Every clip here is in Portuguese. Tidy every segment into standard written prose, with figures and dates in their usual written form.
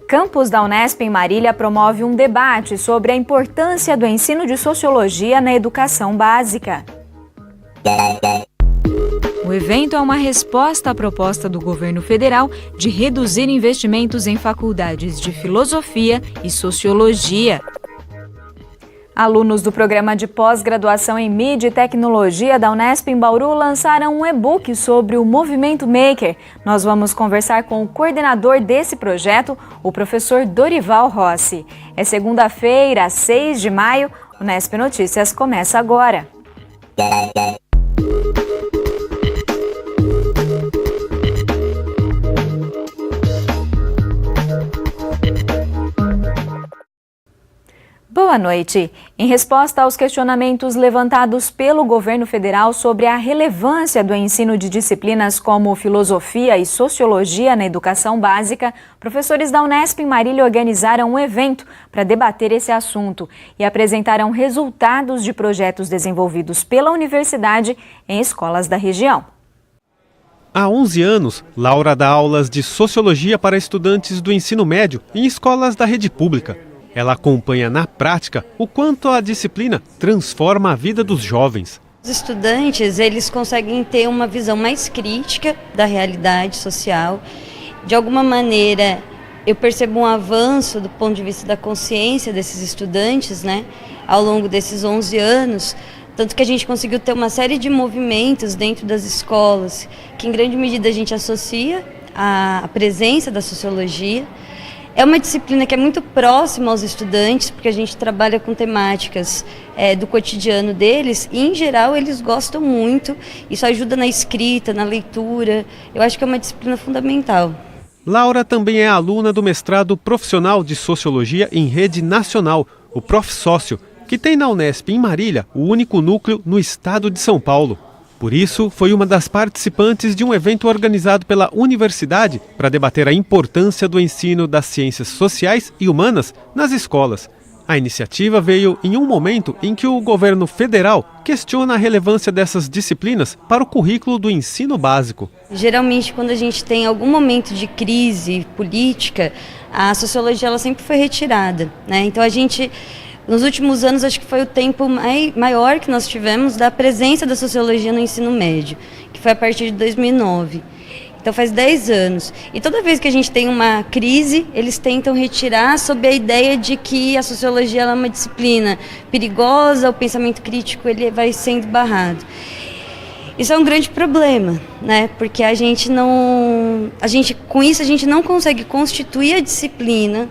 campus da Unesp em Marília promove um debate sobre a importância do ensino de sociologia na educação básica. O evento é uma resposta à proposta do governo federal de reduzir investimentos em faculdades de filosofia e sociologia. Alunos do programa de pós-graduação em Mídia e Tecnologia da Unesp em Bauru lançaram um e-book sobre o Movimento Maker. Nós vamos conversar com o coordenador desse projeto, o professor Dorival Rossi. É segunda-feira, 6 de maio. O Unesp Notícias começa agora. Boa noite. Em resposta aos questionamentos levantados pelo governo federal sobre a relevância do ensino de disciplinas como filosofia e sociologia na educação básica, professores da Unesp em Marília organizaram um evento para debater esse assunto e apresentaram resultados de projetos desenvolvidos pela universidade em escolas da região. Há 11 anos, Laura dá aulas de sociologia para estudantes do ensino médio em escolas da rede pública. Ela acompanha na prática o quanto a disciplina transforma a vida dos jovens. Os estudantes, eles conseguem ter uma visão mais crítica da realidade social. De alguma maneira, eu percebo um avanço do ponto de vista da consciência desses estudantes, ao longo desses 11 anos, tanto que a gente conseguiu ter uma série de movimentos dentro das escolas, que em grande medida a gente associa à presença da sociologia. É uma disciplina que é muito próxima aos estudantes, porque a gente trabalha com temáticas do cotidiano deles e, em geral, eles gostam muito. Isso ajuda na escrita, na leitura. Eu acho que é uma disciplina fundamental. Laura também é aluna do mestrado profissional de Sociologia em Rede Nacional, o ProfSócio, que tem na Unesp em Marília o único núcleo no estado de São Paulo. Por isso, foi uma das participantes de um evento organizado pela universidade para debater a importância do ensino das ciências sociais e humanas nas escolas. A iniciativa veio em um momento em que o governo federal questiona a relevância dessas disciplinas para o currículo do ensino básico. Geralmente, quando a gente tem algum momento de crise política, a sociologia ela sempre foi retirada, Então, nos últimos anos, acho que foi o tempo maior que nós tivemos da presença da sociologia no ensino médio, que foi a partir de 2009. Então faz 10 anos. E toda vez que a gente tem uma crise, eles tentam retirar sob a ideia de que a sociologia ela é uma disciplina perigosa, o pensamento crítico ele vai sendo barrado. Isso é um grande problema, Porque com isso a gente não consegue constituir a disciplina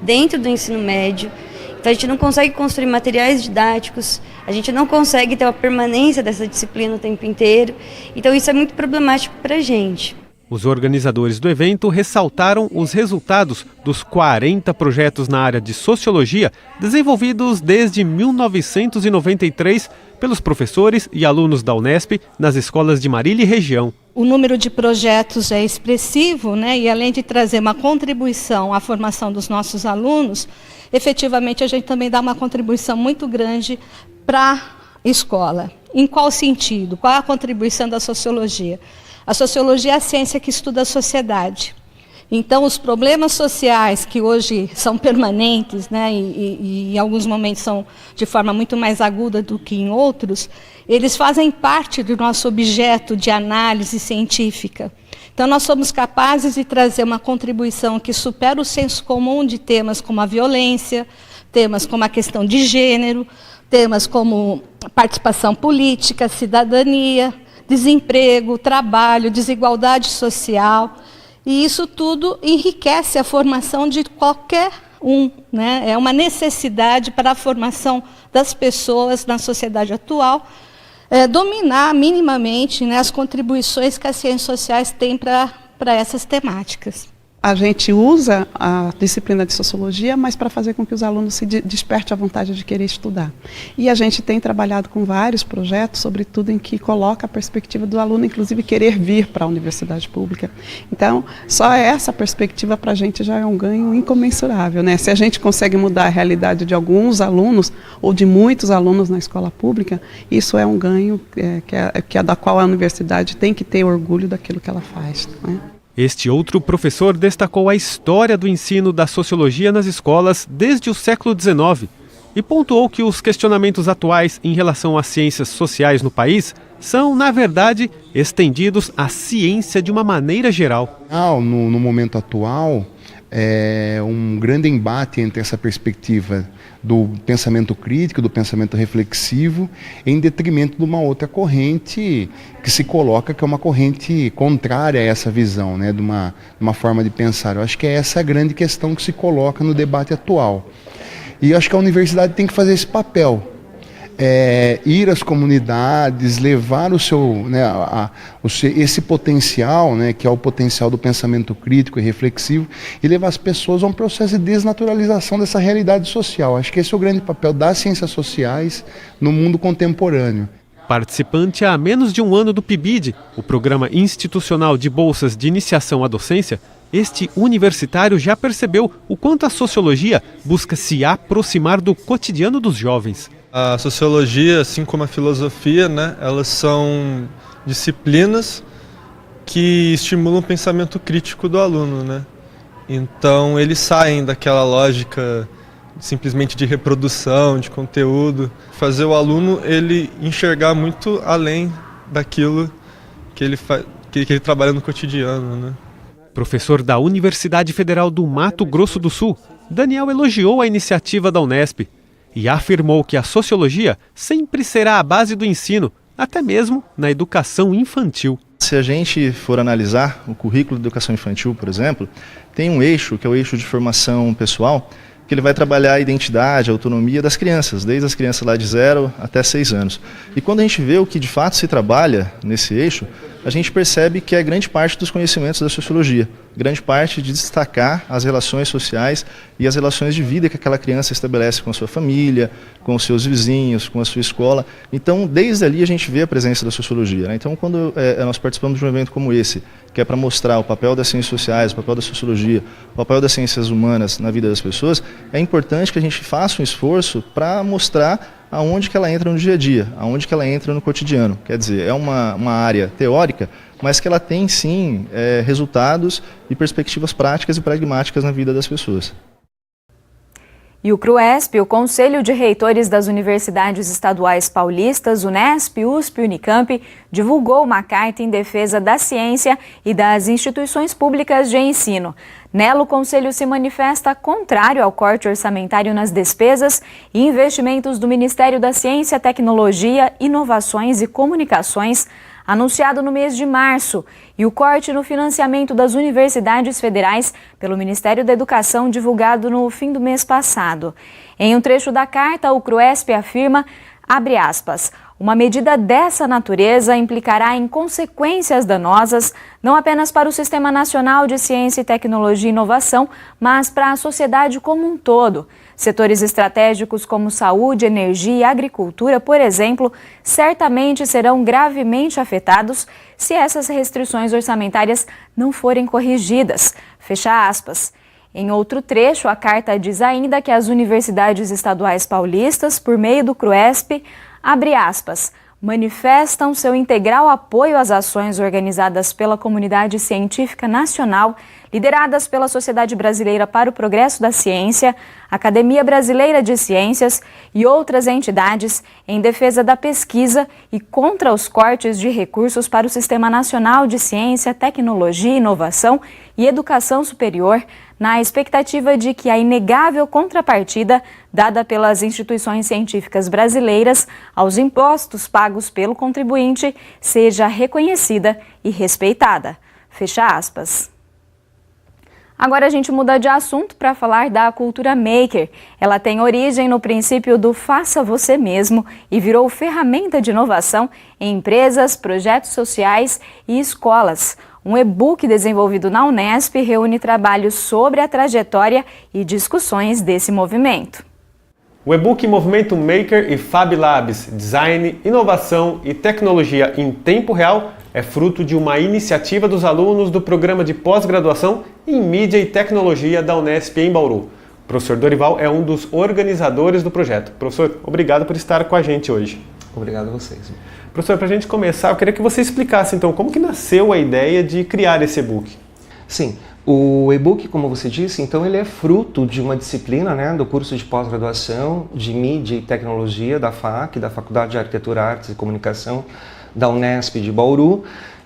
dentro do ensino médio. Então, a gente não consegue construir materiais didáticos, a gente não consegue ter uma permanência dessa disciplina o tempo inteiro. Então, isso é muito problemático para a gente. Os organizadores do evento ressaltaram os resultados dos 40 projetos na área de sociologia desenvolvidos desde 1993 pelos professores e alunos da Unesp nas escolas de Marília e região. O número de projetos é expressivo, E além de trazer uma contribuição à formação dos nossos alunos, efetivamente a gente também dá uma contribuição muito grande para a escola. Em qual sentido? Qual é a contribuição da sociologia? A sociologia é a ciência que estuda a sociedade. Então, os problemas sociais que hoje são permanentes, e em alguns momentos são de forma muito mais aguda do que em outros, eles fazem parte do nosso objeto de análise científica. Então, nós somos capazes de trazer uma contribuição que supera o senso comum de temas como a violência, temas como a questão de gênero, temas como participação política, cidadania, desemprego, trabalho, desigualdade social. E isso tudo enriquece a formação de qualquer um, É uma necessidade para a formação das pessoas na sociedade atual, dominar minimamente as contribuições que as ciências sociais têm para essas temáticas. A gente usa a disciplina de sociologia, mas para fazer com que os alunos se despertem a vontade de querer estudar. E a gente tem trabalhado com vários projetos, sobretudo em que coloca a perspectiva do aluno, inclusive, querer vir para a universidade pública. Então, só essa perspectiva para a gente já é um ganho incomensurável, Se a gente consegue mudar a realidade de alguns alunos, ou de muitos alunos na escola pública, isso é um ganho da qual a universidade tem que ter orgulho daquilo que ela faz, Este outro professor destacou a história do ensino da sociologia nas escolas desde o século XIX e pontuou que os questionamentos atuais em relação às ciências sociais no país são, na verdade, estendidos à ciência de uma maneira geral. No momento atual, é um grande embate entre essa perspectiva do pensamento crítico, do pensamento reflexivo, em detrimento de uma outra corrente que se coloca, que é uma corrente contrária a essa visão, né, de uma forma de pensar. Eu acho que é essa a grande questão que se coloca no debate atual. E eu acho que a universidade tem que fazer esse papel. Ir às comunidades, levar o seu, né, esse potencial, né, que é o potencial do pensamento crítico e reflexivo, e levar as pessoas a um processo de desnaturalização dessa realidade social. Acho que esse é o grande papel das ciências sociais no mundo contemporâneo. Participante há menos de um ano do PIBID, o Programa Institucional de Bolsas de Iniciação à Docência, este universitário já percebeu o quanto a sociologia busca se aproximar do cotidiano dos jovens. A sociologia, assim como a filosofia, né, elas são disciplinas que estimulam o pensamento crítico do aluno, né? Então eles saem daquela lógica simplesmente de reprodução, de conteúdo, fazer o aluno ele enxergar muito além daquilo que ele trabalha no cotidiano, né? Professor da Universidade Federal do Mato Grosso do Sul, Daniel elogiou a iniciativa da Unesp e afirmou que a sociologia sempre será a base do ensino, até mesmo na educação infantil. Se a gente for analisar o currículo de educação infantil, por exemplo, tem um eixo, que é o eixo de formação pessoal, que ele vai trabalhar a identidade, a autonomia das crianças, desde as crianças lá de 0 até 6 anos. E quando a gente vê o que de fato se trabalha nesse eixo, a gente percebe que é grande parte dos conhecimentos da sociologia, grande parte de destacar as relações sociais e as relações de vida que aquela criança estabelece com a sua família, com os seus vizinhos, com a sua escola. Então, desde ali a gente vê a presença da sociologia, né? Então, quando nós participamos de um evento como esse, que é para mostrar o papel das ciências sociais, o papel da sociologia, o papel das ciências humanas na vida das pessoas, é importante que a gente faça um esforço para mostrar aonde que ela entra no dia a dia, aonde que ela entra no cotidiano. Quer dizer, é uma área teórica, mas que ela tem sim resultados e perspectivas práticas e pragmáticas na vida das pessoas. E o CRUESP, o Conselho de Reitores das Universidades Estaduais Paulistas, Unesp, USP e Unicamp, divulgou uma carta em defesa da ciência e das instituições públicas de ensino. Nela, o Conselho se manifesta contrário ao corte orçamentário nas despesas e investimentos do Ministério da Ciência, Tecnologia, Inovações e Comunicações, anunciado no mês de março, e o corte no financiamento das universidades federais pelo Ministério da Educação, divulgado no fim do mês passado. Em um trecho da carta, o CRUESP afirma, abre aspas, uma medida dessa natureza implicará em consequências danosas, não apenas para o Sistema Nacional de Ciência, Tecnologia e Inovação, mas para a sociedade como um todo. Setores estratégicos como saúde, energia e agricultura, por exemplo, certamente serão gravemente afetados se essas restrições orçamentárias não forem corrigidas. Fecha aspas. Em outro trecho, a carta diz ainda que as universidades estaduais paulistas, por meio do CRUESP, abre aspas, manifestam seu integral apoio às ações organizadas pela comunidade científica nacional, lideradas pela Sociedade Brasileira para o Progresso da Ciência, Academia Brasileira de Ciências e outras entidades em defesa da pesquisa e contra os cortes de recursos para o Sistema Nacional de Ciência, Tecnologia, Inovação e Educação Superior, na expectativa de que a inegável contrapartida dada pelas instituições científicas brasileiras aos impostos pagos pelo contribuinte seja reconhecida e respeitada. Fecha aspas. Agora a gente muda de assunto para falar da cultura maker. Ela tem origem no princípio do faça você mesmo e virou ferramenta de inovação em empresas, projetos sociais e escolas. Um e-book desenvolvido na Unesp reúne trabalhos sobre a trajetória e discussões desse movimento. O e-book Movimento Maker e Fab Labs, Design, Inovação e Tecnologia em Tempo Real é fruto de uma iniciativa dos alunos do programa de pós-graduação em Mídia e Tecnologia da Unesp em Bauru. O professor Dorival é um dos organizadores do projeto. Professor, obrigado por estar com a gente hoje. Obrigado a vocês. Professor, para a gente começar, eu queria que você explicasse então como que nasceu a ideia de criar esse e-book. Sim, o e-book, como você disse, então ele é fruto de uma disciplina, né, do curso de pós-graduação de Mídia e Tecnologia da FAC, da Faculdade de Arquitetura, Artes e Comunicação da Unesp de Bauru,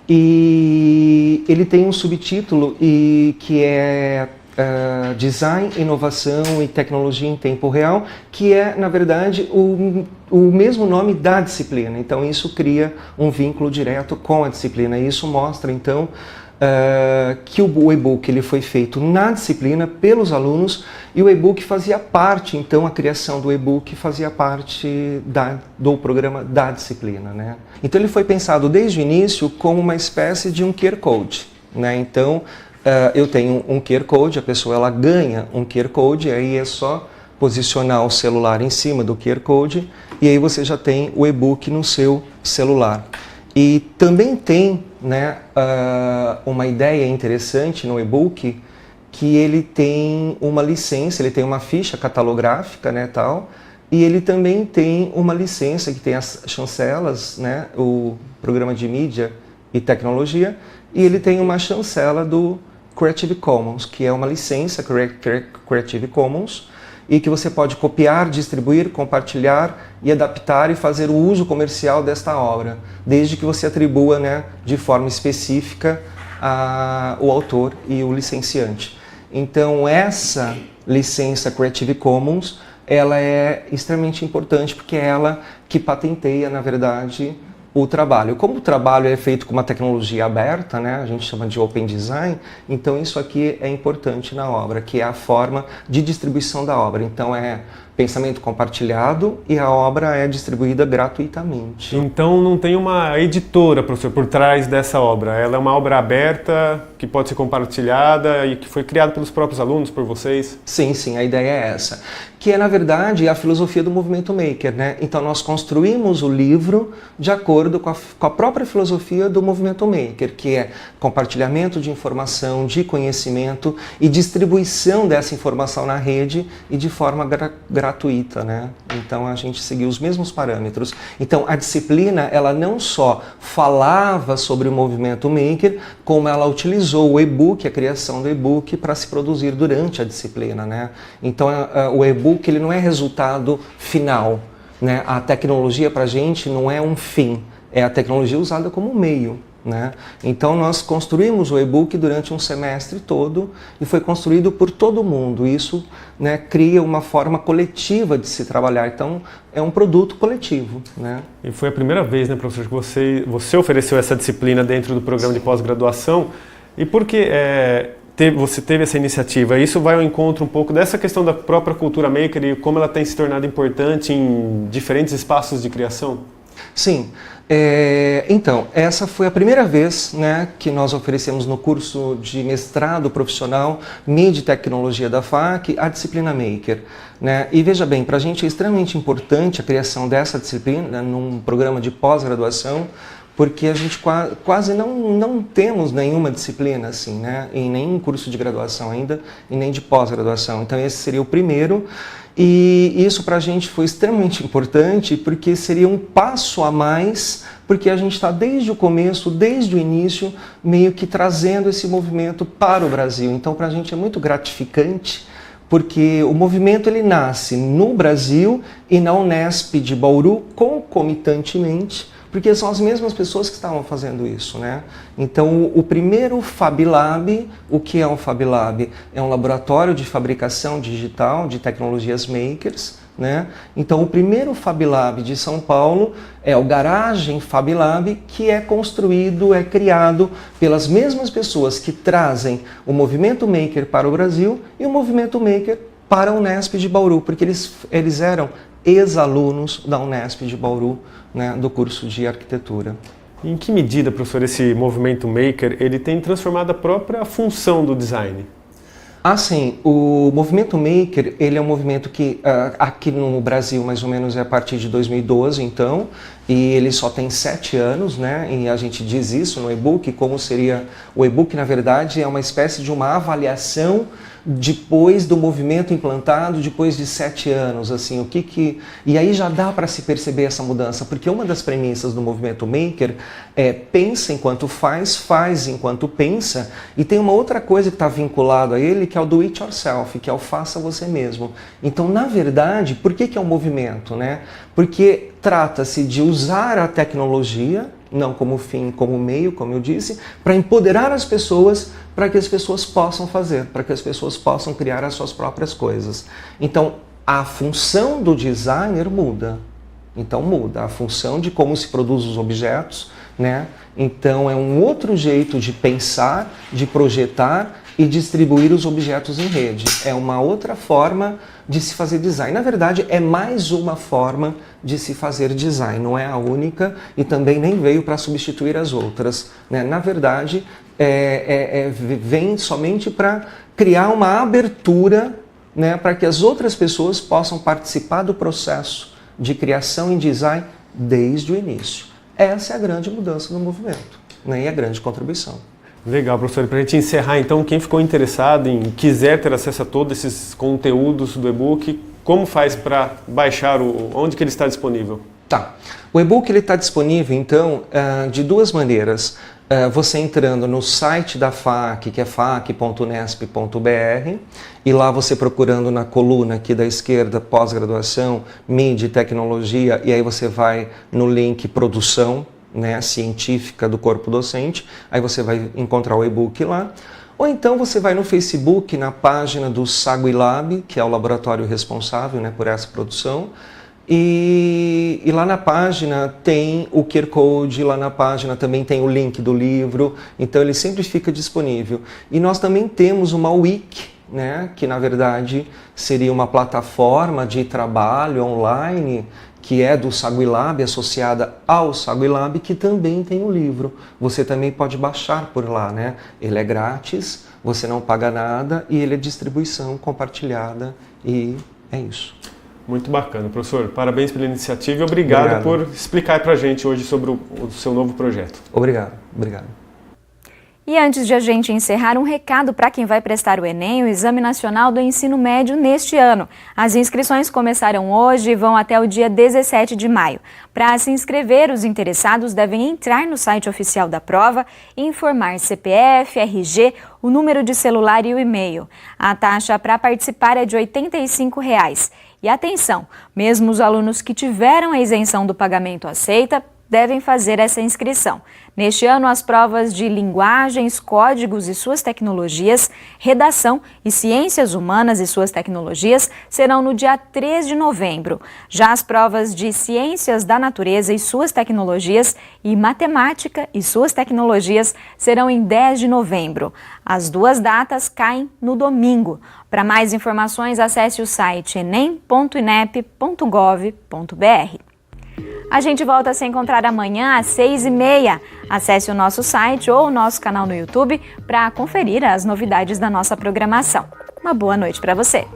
e ele tem um subtítulo que é Design, Inovação e Tecnologia em Tempo Real, que é, na verdade, o mesmo nome da disciplina. Então, isso cria um vínculo direto com a disciplina. E isso mostra, então, que o e-book ele foi feito na disciplina pelos alunos e o e-book fazia parte, então, a criação do e-book fazia parte do programa da disciplina, né? Então, ele foi pensado desde o início como uma espécie de um QR Code, né? Então, eu tenho um QR Code, a pessoa ela ganha um QR Code, aí é só posicionar o celular em cima do QR Code e aí você já tem o e-book no seu celular. E também tem, né, uma ideia interessante no e-book que ele tem uma licença, ele tem uma ficha catalográfica, né, tal, e ele também tem uma licença que tem as chancelas, né, o programa de mídia e tecnologia, e ele tem uma chancela do Creative Commons, que é uma licença Creative Commons e que você pode copiar, distribuir, compartilhar e adaptar e fazer o uso comercial desta obra, desde que você atribua, né, de forma específica o autor e o licenciante. Então essa licença Creative Commons ela é extremamente importante porque é ela que patenteia, na verdade, o trabalho. Como o trabalho é feito com uma tecnologia aberta, né, a gente chama de Open Design, então isso aqui é importante na obra, que é a forma de distribuição da obra. Então é pensamento compartilhado e a obra é distribuída gratuitamente. Então não tem uma editora, professor, por trás dessa obra. Ela é uma obra aberta, que pode ser compartilhada e que foi criada pelos próprios alunos, por vocês? Sim, sim, a ideia é essa. Que é, na verdade, a filosofia do movimento maker, né? Então nós construímos o livro de acordo com a própria filosofia do movimento maker, que é compartilhamento de informação, de conhecimento e distribuição dessa informação na rede e de forma gratuita, né? Então a gente seguiu os mesmos parâmetros. Então a disciplina, ela não só falava sobre o movimento maker, como ela utilizou o e-book, a criação do e-book, para se produzir durante a disciplina, né? Então o e-book ele não é resultado final, né? A tecnologia para a gente não é um fim, é a tecnologia usada como meio, né? Então nós construímos o e-book durante um semestre todo e foi construído por todo mundo. Isso, né, cria uma forma coletiva de se trabalhar. Então é um produto coletivo, né? E foi a primeira vez, né, professor, que você ofereceu essa disciplina dentro do programa de pós-graduação. E por que você teve essa iniciativa? Isso vai ao encontro um pouco dessa questão da própria cultura maker e como ela tem se tornado importante em diferentes espaços de criação? Sim. Então, essa foi a primeira vez, né, que nós oferecemos no curso de mestrado profissional Mídia e Tecnologia da FAC a disciplina Maker, né? E veja bem, para a gente é extremamente importante a criação dessa disciplina num programa de pós-graduação, porque a gente quase não temos nenhuma disciplina assim, né, em nenhum curso de graduação ainda e nem de pós-graduação. Então esse seria o primeiro. E isso para a gente foi extremamente importante porque seria um passo a mais, porque a gente está desde o começo, desde o início, meio que trazendo esse movimento para o Brasil. Então para a gente é muito gratificante, porque o movimento ele nasce no Brasil e na Unesp de Bauru concomitantemente, porque são as mesmas pessoas que estavam fazendo isso, né? Então, o primeiro Fab Lab, o que é um Fab Lab? É um laboratório de fabricação digital de tecnologias makers, né? Então, o primeiro Fab Lab de São Paulo é o Garagem Fab Lab, que é construído, é criado pelas mesmas pessoas que trazem o movimento maker para o Brasil e o movimento maker para a Unesp de Bauru, porque eles eram ex-alunos da Unesp de Bauru, né, do curso de arquitetura. Em que medida, professor, esse movimento maker ele tem transformado a própria função do design? Sim, o movimento maker ele é um movimento que aqui no Brasil mais ou menos é a partir de 2012, então, e ele só tem 7 anos, né? E a gente diz isso no e-book, como seria o e-book, na verdade, é uma espécie de uma avaliação depois do movimento implantado, depois de 7 anos, assim, e aí já dá para se perceber essa mudança, porque uma das premissas do movimento maker é pensa enquanto faz enquanto pensa, e tem uma outra coisa que está vinculado a ele, que é o do it yourself, que é o faça você mesmo. Então, na verdade, por que é um movimento, né? Porque trata-se de usar a tecnologia, não como fim, como meio, como eu disse, para empoderar as pessoas, para que as pessoas possam fazer, para que as pessoas possam criar as suas próprias coisas. Então, a função do designer muda. Então, muda a função de como se produz os objetos, né? Então, é um outro jeito de pensar, de projetar e distribuir os objetos em rede. É uma outra forma de se fazer design. Na verdade, é mais uma forma de se fazer design, não é a única e também nem veio para substituir as outras, né? Na verdade, vem somente para criar uma abertura, né, para que as outras pessoas possam participar do processo de criação em design desde o início. Essa é a grande mudança no movimento, né, e a grande contribuição. Legal, professor. Para a gente encerrar, então, quem ficou interessado em quiser ter acesso a todos esses conteúdos do e-book, como faz para baixar, onde que ele está disponível? Tá. O e-book está disponível, então, de duas maneiras. Você entrando no site da FAC, que é fac.unesp.br, e lá você procurando na coluna aqui da esquerda, pós-graduação, mídia e tecnologia, e aí você vai no link produção, né, científica do corpo docente, aí você vai encontrar o e-book lá. Ou então você vai no Facebook, na página do Saguilab, que é o laboratório responsável, né, por essa produção, e lá na página tem o QR Code, lá na página também tem o link do livro, então ele sempre fica disponível. E nós também temos uma wiki, né, que na verdade seria uma plataforma de trabalho online, que é do Saguilab, associada ao Saguilab, que também tem o livro. Você também pode baixar por lá, né? Ele é grátis, você não paga nada e ele é distribuição compartilhada e é isso. Muito bacana, professor. Parabéns pela iniciativa e obrigado por explicar para a gente hoje sobre o seu novo projeto. Obrigado. E antes de a gente encerrar, um recado para quem vai prestar o Enem, o Exame Nacional do Ensino Médio, neste ano. As inscrições começaram hoje e vão até o dia 17 de maio. Para se inscrever, os interessados devem entrar no site oficial da prova e informar CPF, RG, o número de celular e o e-mail. A taxa para participar é de R$ 85. E atenção, mesmo os alunos que tiveram a isenção do pagamento aceita, devem fazer essa inscrição. Neste ano, as provas de linguagens, códigos e suas tecnologias, redação e ciências humanas e suas tecnologias serão no dia 3 de novembro. Já as provas de ciências da natureza e suas tecnologias e matemática e suas tecnologias serão em 10 de novembro. As duas datas caem no domingo. Para mais informações, acesse o site enem.inep.gov.br. A gente volta a se encontrar amanhã às 6h30. Acesse o nosso site ou o nosso canal no YouTube para conferir as novidades da nossa programação. Uma boa noite para você!